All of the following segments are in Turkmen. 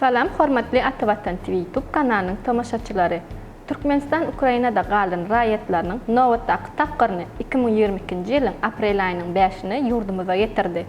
Salam, hormatly Ata Vatan TV YouTube kanalynyň tamaşaçylary. Türkmenistan Ukrainada galan raýatlarynyň nowatdaky tapgyryny 2022-nji ýylyň aprel aýynyň 5-ni ýurdumyza getirdi.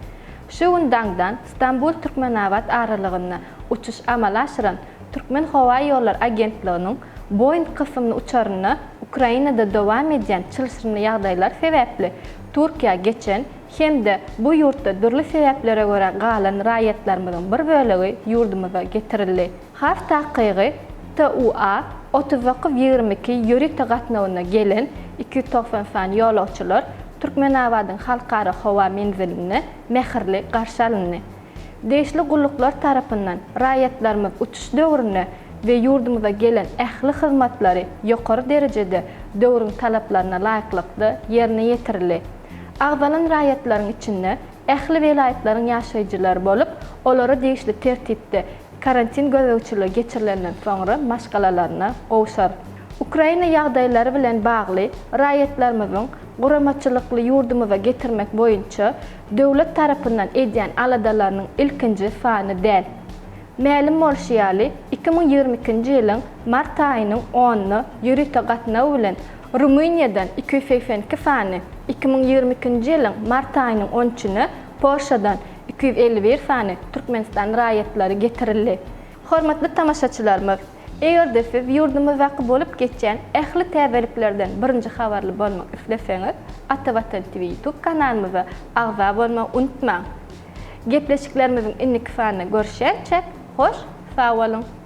Şu gündäňden Istanbul Türkmenawat aralygyna uçuş amal aşyran Türkmen Hawa ýolları agentliginiň Boeing kysymly uçaryny Ukrainada dowam edýän çylşyryny ýagdaýlar sebäpli Türkiýe geçen hem de bu yurtda dürli sebeplere göre galan raýatlarymyzyň bir bölegi ýurdumyza getirildi. Harf takygy TUA 22 ýörik gatnawyna gelen 290 fan ýolawçylar Türkmenawatyň halkara hawa menzilini mehirli garşy alyndy. Deşli gulluklar tarapyndan raýatlarymyz uçuş döwrüne ve ýurdumyza gelen ähli hyzmatlary ýokary derejede döwrüň talaplaryna laýyklykda ýerine ýetirildi. Agzalan raýatlaryň içinde ähli welaýatlaryň ýaşaýjylary bolup, olary deşli tertipde karantin gözegçiligi geçirilenden soňra maşgalalaryna gowşar. Ukraina ýagdaýlary bilen bagly raýatlarymyzyň guramaçylykly ýurdumyza getirmek boýunça döwlet tarapyndan edýän aladalarynyň ilkinji sany däl. Mälim bolşýaly 2022-nji ýylyň mart aýynyň 10-ny ýürik gatnawy bilen Rumyniýadan 282 sany, 2022-nji ýylyň mart aýynyň 13-ni Polşadan 251 sany Türkmenistan raýatlary getirildi. Hormatly tamaşaçylarymyz, eger de siz ýurdumyzda bolup geçen ähli täzeliklerden birinji habarly bolmak isleseňiz, Ata Vatan TV YouTube kanalymyza agza bolmagy unutmaň. Gepleşiklerimizin inniki sanyna görüşençe hoş, sag bolun.